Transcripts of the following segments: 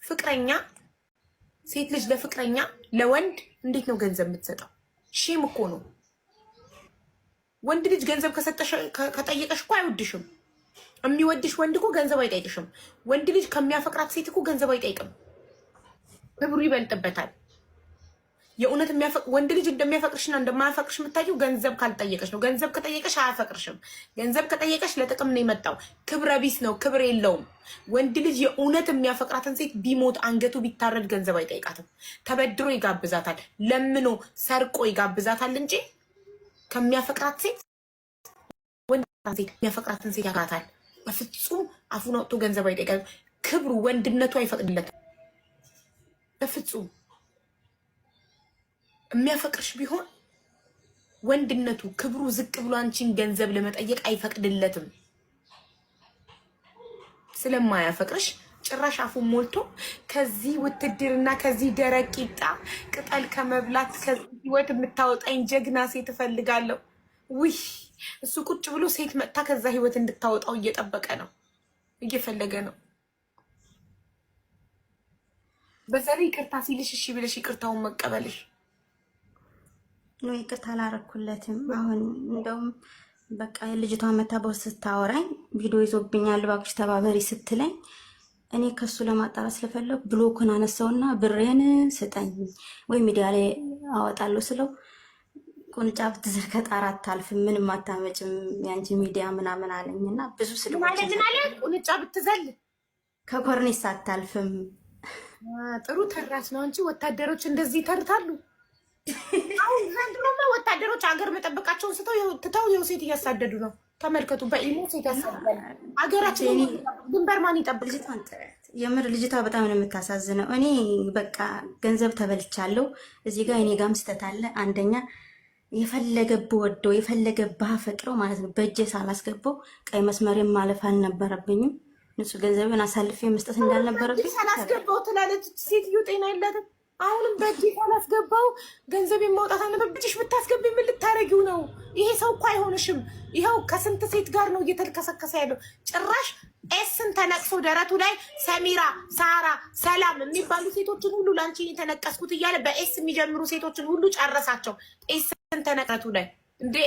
ፍቅረኛ ሴት ልጅ ለፍቅረኛ ለወንድ እንዴት ነው ገንዘብ የምትሰጠው? ሼም እኮ ነው። ወንድ ልጅ ገንዘብ ከጠየቀሽ እኮ አይወድሽም። የሚወድሽ ወንድ እኮ ገንዘብ አይጠይቅሽም። ወንድ ልጅ ከሚያፈቅራት ሴት እኮ ገንዘብ አይጠይቅም። ክብሩ ይበልጥበታል። የእውነት ወንድ ልጅ እንደሚያፈቅርሽና እንደማያፈቅርሽ የምታየው ገንዘብ ካልጠየቀሽ ነው። ገንዘብ ከጠየቀሽ አያፈቅርሽም። ገንዘብ ከጠየቀሽ ለጥቅም ነው የመጣው። ክብረ ቢስ ነው፣ ክብር የለውም። ወንድ ልጅ የእውነት የሚያፈቅራትን ሴት ቢሞት አንገቱ ቢታረድ ገንዘብ አይጠይቃትም። ተበድሮ ይጋብዛታል፣ ለምኖ ሰርቆ ይጋብዛታል እንጂ ከሚያፈቅራት ሴት የሚያፈቅራትን ሴት ያፈቅራታል። በፍጹም አፉን አውጥቶ ገንዘብ አይጠይቃትም። ክብሩ ወንድነቱ አይፈቅድለትም በፍጹም። የሚያፈቅርሽ ቢሆን ወንድነቱ ክብሩ ዝቅ ብሎ አንቺን ገንዘብ ለመጠየቅ አይፈቅድለትም። ስለማያፈቅርሽ ጭራሽ አፉን ሞልቶ ከዚህ ውትድርና ከዚህ ደረቅ ቂጣ ቅጠል ከመብላት ከዚህ ህይወት የምታወጣኝ ጀግና ሴት እፈልጋለሁ። ውይ እሱ ቁጭ ብሎ ሴት መጥታ ከዛ ህይወት እንድታወጣው እየጠበቀ ነው፣ እየፈለገ ነው። በዛሬ ይቅርታ ሲልሽ እሺ ብለሽ ይቅርታውን መቀበልሽ ነው። ይቅርታ አላረኩለትም። አሁን እንደውም በቃ ልጅቷ መታ በውስጥ ስታወራኝ ቪዲዮ ይዞብኛል እባክሽ ተባበሪ ስትለኝ እኔ ከሱ ለማጣራት ስለፈለኩ ብሎክን አነሳውና ብሬን ስጠኝ ወይ ሚዲያ ላይ አወጣለሁ ስለው ቁንጫ ብትዘር ከጣራ አታልፍም፣ ምንም አታመጭም ያንቺ ሚዲያ ምናምን አለኝና ብዙ ስልክ ማለት ምን አለ? ቁንጫ ብትዘል ከኮርኒስ አታልፍም። ጥሩ ተራስ ነው እንጂ ወታደሮች እንደዚህ ይተርታሉ። አሁን ዘንድሮማ ወታደሮች ሀገር መጠበቃቸውን ትተው የው ሴት እያሳደዱ ነው። ተመልከቱ፣ በኢሞ ሴት ያሳደዳል። ሀገራችን ድንበር ማን ይጠብቅ? የምር ልጅቷ በጣም ነው የምታሳዝነው። እኔ በቃ ገንዘብ ተበልቻለሁ። እዚህ ጋር እኔ ጋርም ስህተት አለ። አንደኛ የፈለገ ብወደው የፈለገ ባፈቅረው ማለት ነው በእጄ ሳላስገባው ቀይ መስመሬን ማለፍ አልነበረብኝም። ንጹህ ገንዘብን አሳልፌ መስጠት እንዳልነበረብኝ ሳላስገባው ትላለች ሴትዮ። ጤና የላትም። አሁንም በእጄ ሳላስገባው ገንዘብ ማውጣት አልነበረብሽ። ብታስገቢ ምን ልታረጊው ነው? ይሄ ሰው እኮ አይሆንሽም። ይኸው ከስንት ሴት ጋር ነው እየተልከሰከሰ ያለው። ጭራሽ ኤስን ተነቅሶ ደረቱ ላይ ሰሚራ፣ ሳራ፣ ሰላም የሚባሉ ሴቶችን ሁሉ ላንቺ የተነቀስኩት እያለ በኤስ የሚጀምሩ ሴቶችን ሁሉ ጨረሳቸው። ኤስን ተነቀቱ ላይ እንዴ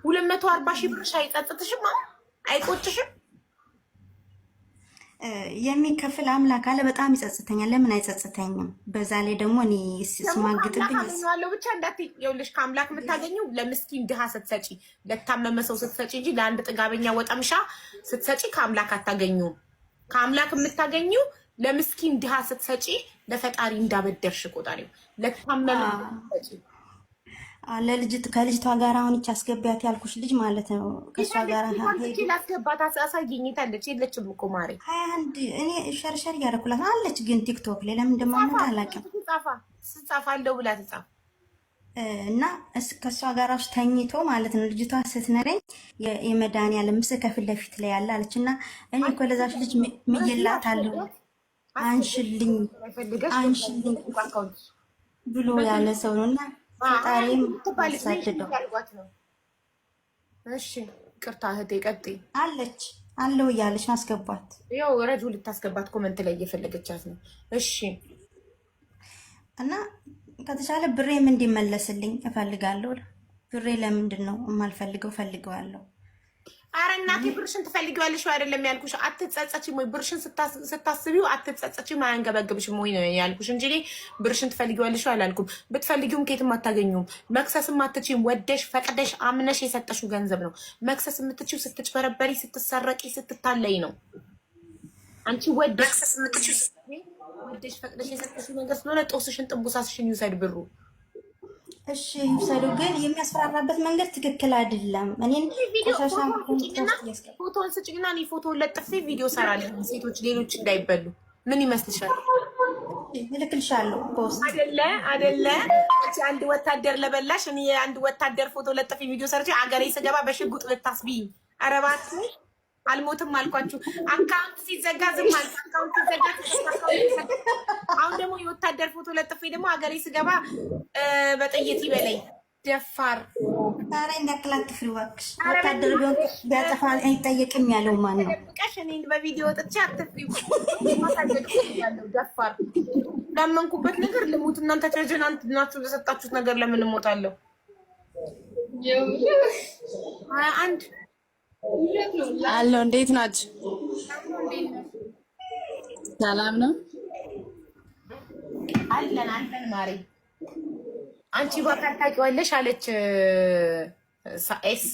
240 ሺህ ብር አይጸጽትሽም? አይቆጭሽም? የሚከፍል አምላክ አለ። በጣም ይጸጽተኛል። ለምን አይጸጽተኝም? በዛ ላይ ደግሞ እኔ ስማግጥብኝ ያለው ብቻ እንዳትይውልሽ። ከአምላክ የምታገኘው ለምስኪን ድሃ ስትሰጪ፣ ለታመመ ሰው ስትሰጪ እንጂ ለአንድ ጥጋበኛ ወጠምሻ ስትሰጪ ከአምላክ አታገኙም። ከአምላክ የምታገኘው ለምስኪን ድሃ ስትሰጪ ለፈጣሪ እንዳበደርሽ ቆጣሪው። ለታመመ ስትሰጪ ከልጅቷ ጋር አሁን ይች አስገቢያት ያልኩሽ ልጅ ማለት ነው። ከሷ ጋር ላስገባት አሳይኝታለች። የለችም እኮ ማሬ 21 እኔ ሸርሸር እያደረኩላት አለች። ግን ቲክቶክ ላይ ለምን እንደማመጣ አላውቅም። ስጻፋለሁ ብላ ትጻፍ እና ከሷ ጋር ውስጥ ተኝቶ ማለት ነው። ልጅቷ ስትነረኝ የመድኃኒዓለም ምስል ከፊት ለፊት ላይ ያለ አለች እና እኔ እኮ ለዛች ልጅ ምይላታለሁ አንሽልኝ ብሎ ያለ ሰው ነው እና ፈጣሪም ሳድደው እሺ ቅርታ እህቴ ቀጥይ አለች አለው እያለች አስገባት። ያው ረጁ ልታስገባት ኮመንት ላይ እየፈለገቻት ነው። እሺ እና ከተቻለ ብሬም እንዲመለስልኝ እፈልጋለሁ። ብሬ ለምንድን ነው የማልፈልገው? ፈልገዋለሁ። አረ እናቴ ብርሽን ትፈልጊዋለሽ ወይ አይደለም ያልኩሽ። አትጸጸችም ወይ ብርሽን ስታስቢው አትጸጸችም፣ አያንገበግብሽም ወይ ነው ያልኩሽ እንጂ ብርሽን ትፈልጊዋለሽ ወይ አላልኩም። ብትፈልጊውም ከየትም አታገኙም። መክሰስም አትችይም። ወደሽ ፈቅደሽ አምነሽ የሰጠሽው ገንዘብ ነው። መክሰስ የምትችይው ስትጭበረበሪ፣ ስትሰረቂ፣ ስትታለይ ነው። አንቺ ወደሽ ፈቅደሽ የሰጠሽው ነገር ስለሆነ ጦስሽን ጥንቡሳስሽን ይውሰድ ብሩ። እሺ ይውሰዱ፣ ግን የሚያስፈራራበት መንገድ ትክክል አይደለም። እኔን ፎቶን ስጭኝና እኔ ፎቶን ለጥፌ ቪዲዮ ሰራለሁ። ሴቶች ሌሎች እንዳይበሉ ምን ይመስልሻል? እልክልሻለሁ ፖስት አይደለ አንድ ወታደር ለበላሽ እኔ አንድ ወታደር ፎቶ ለጥፌ ቪዲዮ ሰርቼ አገሬ ስገባ በሽጉጥ ልታስቢኝ። ኧረ እባክሽ አልሞትም አልኳችሁ። አካውንት ሲዘጋ ዝም አልኩ። አካውንት ሲዘጋ አሁን ደግሞ የወታደር ፎቶ ለጥፌ ደግሞ ሀገሬ ስገባ በጥይት ይበለኝ። ደፋር ኧረ እንዳክላት ፍሪ እባክሽ። ወታደር ቢሆን ቢያጠፋ አይጠየቅም ያለው ማን ነው? ደብቀሽ እኔ በቪዲዮ ወጥቼ አትፍሪው። ማሳደግ ያለው ደፋር ላመንኩበት ነገር ልሙት። እናንተ ትሬጀናንት ናችሁ። ለሰጣችሁት ነገር ለምን እሞታለሁ? አንድ አሎ፣ እንዴት ናችሁ? ሰላም ነው አለን አለን። ማሪ አንቺ በቃል ታውቂዋለሽ አለች ኤስ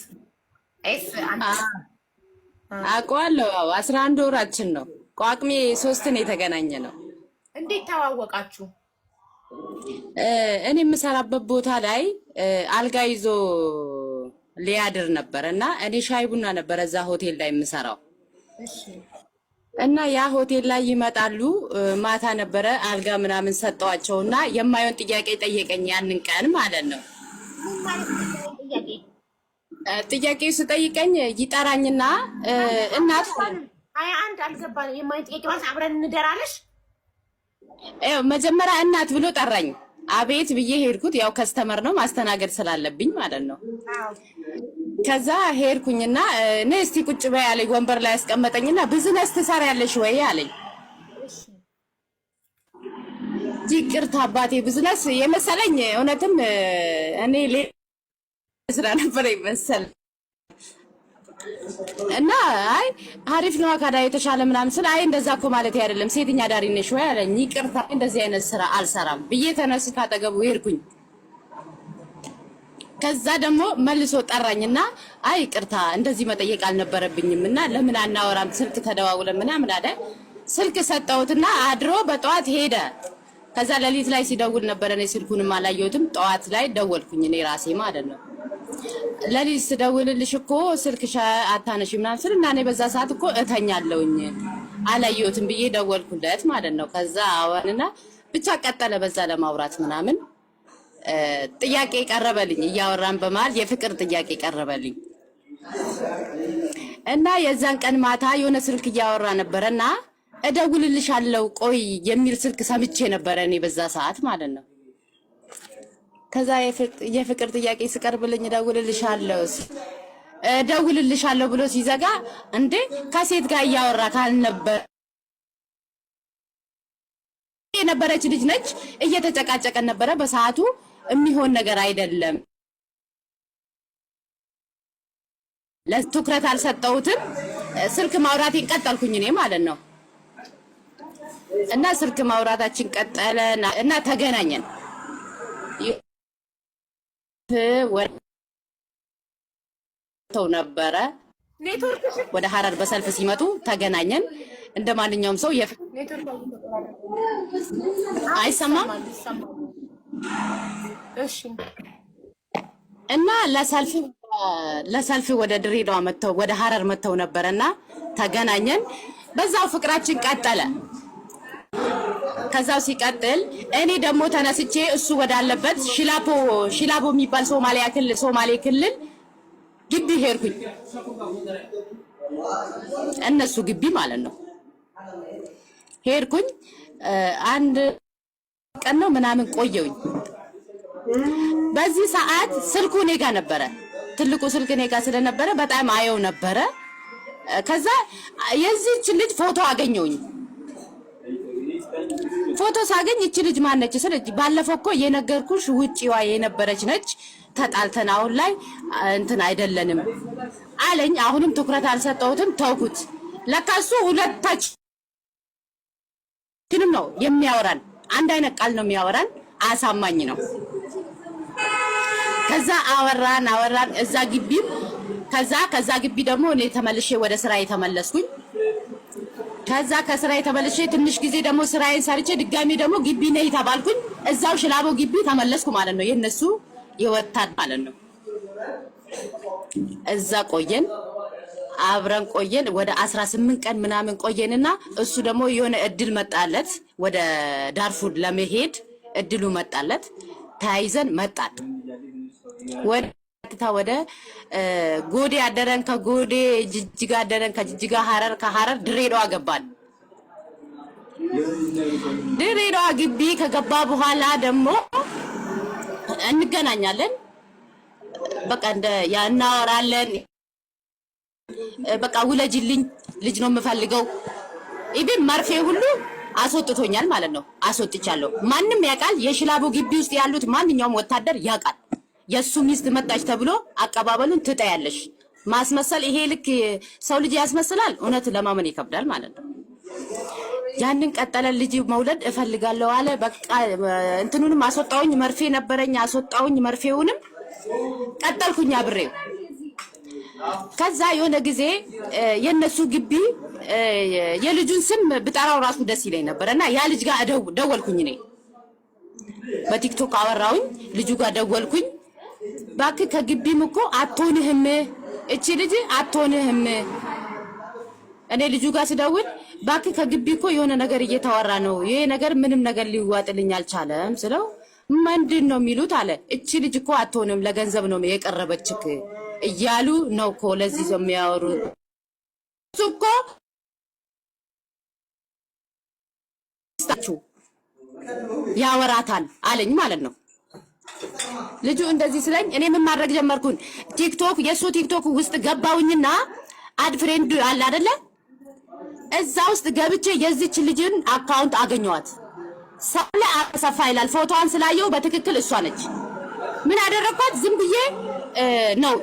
አውቀዋለሁ። 11 ወራችን ነው። ቋቅሜ 3 ነው የተገናኘ ነው። እንዴት ተዋወቃችሁ? እኔ የምሰራበት ቦታ ላይ አልጋ ይዞ ሊያድር ነበር እና እኔ ሻይ ቡና ነበር እዛ ሆቴል ላይ የምሰራው እና ያ ሆቴል ላይ ይመጣሉ። ማታ ነበረ አልጋ ምናምን ሰጠዋቸውና የማየውን ጥያቄ ጠየቀኝ። ያንን ቀን ማለት ነው። ጥያቄው ስጠይቀኝ ይጠራኝና እናት አንድ አልገባንም። የማየውን ጥያቄ ማለት አብረን እንደራለሽ? መጀመሪያ እናት ብሎ ጠራኝ። አቤት ብዬ ሄድኩት። ያው ከስተመር ነው ማስተናገድ ስላለብኝ ማለት ነው። ከዛ ሄድኩኝና ነይ እስቲ ቁጭ በይ አለኝ። ወንበር ላይ ያስቀመጠኝና ቢዝነስ ትሰሪያለሽ ወይ አለኝ። ይቅርታ አባቴ ቢዝነስ የመሰለኝ እውነትም እኔ ስራ ነበር ይመሰል እና አይ አሪፍ ነው አካዳ የተሻለ ምናምን ስለ አይ እንደዛ እኮ ማለት አይደለም ሴትኛ ዳሪ ነሽ ወይ አለኝ። ይቅርታ እንደዚህ አይነት ስራ አልሰራም ብዬ ተነስቼ ካጠገቡ ሄድኩኝ። ከዛ ደግሞ መልሶ ጠራኝና አይ ይቅርታ እንደዚህ መጠየቅ አልነበረብኝም እና ለምን አናወራም ስልክ ተደዋውለን ምናምን አለ። ስልክ ሰጠሁትና አድሮ በጠዋት ሄደ። ከዛ ሌሊት ላይ ሲደውል ነበር። እኔ ስልኩንም አላየሁትም። ጠዋት ላይ ደወልኩኝ እኔ ራሴ ማለት ነው። ሌሊት ስደውልልሽ እኮ ስልክሽ አታነሺ ምናምን ስል እና እኔ በዛ ሰዓት እኮ እተኛለሁኝ አላየሁትም ብዬ ደወልኩለት ማለት ነው። ከዛ አወራንና ብቻ ቀጠለ በዛ ለማውራት ምናምን ጥያቄ ቀረበልኝ። እያወራን በመሃል የፍቅር ጥያቄ ቀረበልኝ እና የዛን ቀን ማታ የሆነ ስልክ እያወራ ነበርና እደውልልሻለሁ ቆይ የሚል ስልክ ሰምቼ ነበር እኔ በዛ ሰዓት ማለት ነው። ከዛ የፍቅር ጥያቄ ሲቀርብልኝ እደውልልሻለሁ ብሎ ሲዘጋ እንዴ ከሴት ጋር እያወራ ካልነበር የነበረች ልጅ ነች። እየተጨቃጨቀን ነበረ በሰዓቱ። የሚሆን ነገር አይደለም። ለትኩረት አልሰጠሁትም። ስልክ ማውራቴን ቀጠልኩኝ እኔ ማለት ነው። እና ስልክ ማውራታችን ቀጠለ እና ተገናኘን። ወጥተው ነበረ ወደ ሐረር በሰልፍ ሲመጡ ተገናኘን። እንደማንኛውም ሰው አይሰማም። እሺ። እና ለሰልፍ ወደ ድሬዳዋ መተው ወደ ሐረር መተው ነበርና ተገናኘን። በዛው ፍቅራችን ቀጠለ። ከዛው ሲቀጥል እኔ ደግሞ ተነስቼ እሱ ወዳለበት ሽላቦ የሚባል ሶማሌ ክልል ግቢ ሄድኩኝ። እነሱ ግቢ ማለት ነው ሄድኩኝ። አንድ ቀን ነው ምናምን ቆየውኝ። በዚህ ሰዓት ስልኩ እኔ ጋር ነበረ። ትልቁ ስልክ እኔ ጋር ስለነበረ በጣም አየው ነበረ። ከዛ የዚህች ልጅ ፎቶ አገኘውኝ። ፎቶ ሳገኝ እቺ ልጅ ማነች ስለዚህ ባለፈው እኮ የነገርኩሽ ውጪዋ የነበረች ነች። ተጣልተን አሁን ላይ እንትን አይደለንም አለኝ። አሁንም ትኩረት አልሰጠሁትም፣ ተውኩት። ለካሱ ሁለታችንም ነው የሚያወራን፣ አንድ አይነት ቃል ነው የሚያወራን። አሳማኝ ነው። ከዛ አወራን እዛ ግቢ። ከዛ ግቢ ደግሞ እኔ ተመልሼ ወደ ስራ የተመለስኩኝ። ከዛ ከስራ የተመለስኩ ትንሽ ጊዜ ደግሞ ስራዬን ሰርቼ ድጋሚ ደግሞ ግቢ ነይ ተባልኩኝ። እዛው ሽላቦ ግቢ ተመለስኩ ማለት ነው። የነሱ የወጣት ማለት ነው። እዛ ቆየን፣ አብረን ቆየን። ወደ 18 ቀን ምናምን ቆየንና እሱ ደግሞ የሆነ እድል መጣለት፣ ወደ ዳርፉር ለመሄድ እድሉ መጣለት። ተያይዘን መጣን። ወደ ጎዴ አደረን። ከጎዴ ጅጅጋ አደረን። ከጅጅጋ ሐረር፣ ከሐረር ድሬዳዋ ገባን። ድሬዳዋ ግቢ ከገባ በኋላ ደግሞ እንገናኛለን። በቃ እንደ ያናወራለን። በቃ ውለጅልኝ ልጅ ነው የምፈልገው። ኢብን መርፌ ሁሉ አስወጥቶኛል ማለት ነው። አስወጥቻለሁ። ማንም ያውቃል። የሽላቦ ግቢ ውስጥ ያሉት ማንኛውም ወታደር ያውቃል። የሱ ሚስት መጣች ተብሎ አቀባበሉን ትጠያለሽ። ማስመሰል ይሄ ልክ ሰው ልጅ ያስመስላል። እውነት ለማመን ይከብዳል ማለት ነው። ያንን ቀጠለ። ልጅ መውለድ እፈልጋለሁ አለ። በቃ እንትኑንም አስወጣውኝ። መርፌ ነበረኝ አስወጣውኝ። መርፌውንም ቀጠልኩኝ አብሬው። ከዛ የሆነ ጊዜ የነሱ ግቢ የልጁን ስም ብጠራው ራሱ ደስ ይለኝ ነበርና ያ ልጅ ጋር ደወልኩኝ። እኔ በቲክቶክ አወራውኝ። ልጁ ጋር ደወልኩኝ። ባክ ከግቢም እኮ አትሆንህም፣ እቺ ልጅ አትሆንህም። እኔ ልጁ ጋር ስደውል ባክ ከግቢ እኮ የሆነ ነገር እየተወራ ነው፣ ይሄ ነገር ምንም ነገር ሊዋጥልኝ አልቻለም ስለው ምንድን ነው የሚሉት አለ። እቺ ልጅ እኮ አትሆንም፣ ለገንዘብ ነው የቀረበችክ እያሉ ነው እኮ ለዚህ ሰው የሚያወሩት። እሱ እኮ ያወራታል አለኝ ማለት ነው። ልጁ እንደዚህ ስለኝ እኔ ምን ማድረግ ጀመርኩኝ? ቲክቶክ የሱ ቲክቶክ ውስጥ ገባውኝና አድ ፍሬንድ አለ አይደለ? እዛ ውስጥ ገብቼ የዚች ልጅን አካውንት አገኘዋት። ሳለ አሰፋ ይላል። ፎቶዋን ስላየው በትክክል እሷ ነች። ምን አደረኳት? ዝም ብዬ ነው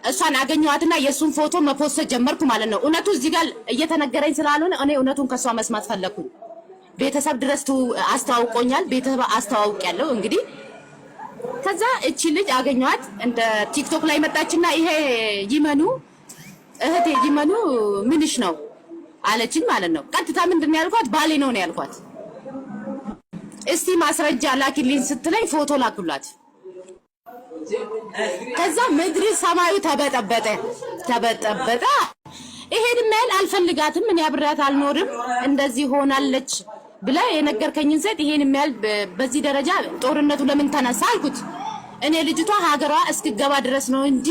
እሷን አገኘዋትና የሱን ፎቶ መፖስት ጀመርኩ ማለት ነው። እውነቱ እዚህ ጋር እየተነገረኝ ስላልሆነ እኔ እውነቱን ከሷ መስማት ፈለኩኝ። ቤተሰብ ድረስ አስተዋውቆኛል። ቤተሰብ አስተዋውቂያለሁ እንግዲህ። ከዛ እቺ ልጅ አገኘዋት እንደ ቲክቶክ ላይ መጣችና ይሄ ይመኑ እህቴ ይመኑ ምንሽ ነው አለችኝ ማለት ነው። ቀጥታ ምንድነው ያልኳት? ባሌ ነው ያልኳት። እስቲ ማስረጃ ላኪልኝ ስትለኝ ፎቶ ላኩላት። ከዛ ምድር ሰማዩ ተበጠበጠ። ይሄን ማል አልፈልጋትም፣ እኔ አብራት አልኖርም፣ እንደዚህ ሆናለች ብለ የነገርከኝን ሴት ይሄን ማል በዚህ ደረጃ ጦርነቱ ለምን ተነሳ አልኩት። እኔ ልጅቷ ሀገሯ እስክገባ ድረስ ነው እንጂ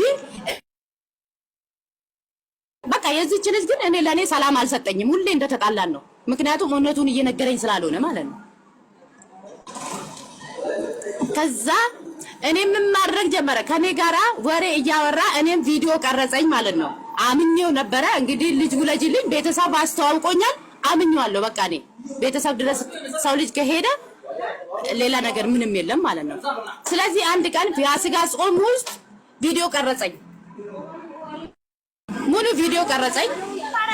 በቃ የዚህች ልጅ ግን እኔ ለኔ ሰላም አልሰጠኝም። ሁሌ እንደተጣላን ነው። ምክንያቱም እውነቱን እየነገረኝ ስላልሆነ ማለት ነው። ከዛ እኔ ምን ማድረግ ጀመረ? ከኔ ጋራ ወሬ እያወራ እኔም ቪዲዮ ቀረጸኝ ማለት ነው። አምኜው ነበረ እንግዲህ ልጅ ውለጅልኝ ቤተሰብ አስተዋውቆኛል። አምኜዋለሁ። በቃ እኔ ቤተሰብ ድረስ ሰው ልጅ ከሄደ ሌላ ነገር ምንም የለም ማለት ነው። ስለዚህ አንድ ቀን የስጋ ጾም ውስጥ ቪዲዮ ቀረጸኝ። ሙሉ ቪዲዮ ቀረጸኝ።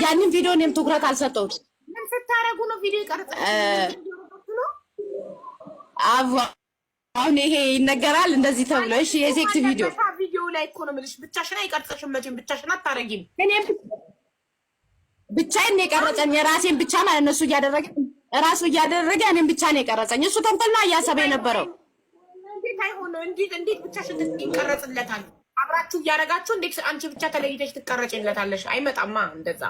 ያንን ቪዲዮ እኔም ትኩረት አልሰጠሁትም። ምን ስታረጉ ነው ቪዲዮ ቀረጸኝ? አሁን ይሄ ይነገራል እንደዚህ ተብሎ እሺ፣ የሴክስ ቪዲዮ ላይ እኮ ነው የምልሽ። ብቻሽን አይቀርጽሽም መቼም፣ ብቻሽን አታረጊም። እኔም ብቻዬን ነው የቀረጸኝ፣ የራሴን ብቻ ማለት ነው። እሱ እያደረገ እኔም ብቻ ነው የቀረጸኝ። እሱ ተንኮል ነው እያሰበ የነበረው። እንዴት አይሆንም? እንዴት ብቻሽን ይቀረጽለታል? አብራችሁ እያደረጋችሁ እንዴት አንቺ ብቻ ተለይተሽ ትቀረጭለታለሽ? አይመጣማ፣ እንደዛ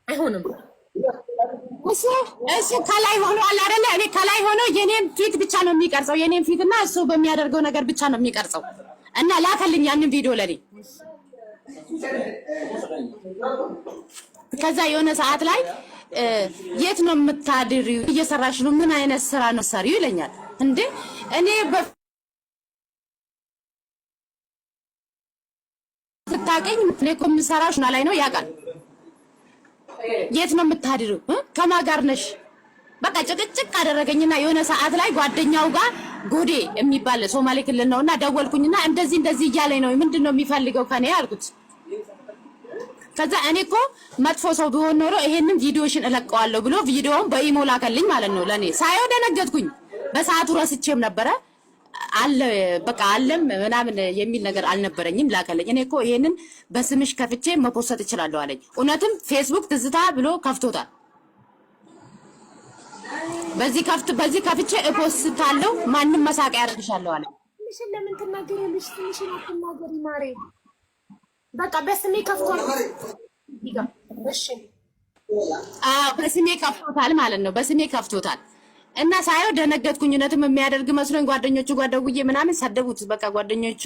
አይሆንም። እሱ ከላይ ሆኖ አለ አይደለ? እኔ ከላይ ሆኖ የኔን ፊት ብቻ ነው የሚቀርጸው፣ የኔን ፊትና እሱ በሚያደርገው ነገር ብቻ ነው የሚቀርጸው። እና ላከልኝ ያንን ቪዲዮ ለኔ። ከዛ የሆነ ሰዓት ላይ የት ነው የምታድሪው? እየሰራሽ ነው? ምን አይነት ስራ ነው ሰሪው ይለኛል። እንዴ እኔ ስታቀኝ እኔ እኮ የምሰራው ሽና ላይ ነው ያውቃል። የት ነው የምታድሪው? ከማን ጋር ነሽ? በቃ ጭቅጭቅ አደረገኝና የሆነ ሰዓት ላይ ጓደኛው ጋር ጎዴ የሚባል ሶማሌ ክልል ነውና ደወልኩኝና እንደዚህ እያለኝ ነው፣ ምንድነው የሚፈልገው ከኔ አልኩት። ከዛ እኔ እኮ መጥፎ ሰው ቢሆን ኖሮ ይሄንን ቪዲዮሽን እለቀዋለሁ ብሎ ቪዲዮውን በኢሞ ላከልኝ ማለት ነው። ለኔ ሳይው ደነገጥኩኝ። በሰዓቱ ረስቼም ነበረ አለ በቃ አለም ምናምን የሚል ነገር አልነበረኝም። ላከልኝ። እኔ እኮ ይሄንን በስምሽ ከፍቼ መፖሰት እችላለሁ አለኝ። እውነትም ፌስቡክ ትዝታ ብሎ ከፍቶታል። በዚህ ከፍቼ እፖስታለሁ፣ ማንንም መሳቂያ ያደርግሻለሁ አለ። ትንሽን ለምን ትናገሪያለሽ? ትንሽን አትናገሪ ማሬ። በቃ በስሜ ከፍቷል። እሺ በስሜ ከፍቶታል ማለት ነው። በስሜ ከፍቶታል እና ሳየው ደነገጥኩኝ። እውነትም የሚያደርግ መስሎኝ ጓደኞቹ ጋር ደውዬ ምናምን ሰደቡት። በቃ ጓደኞቹ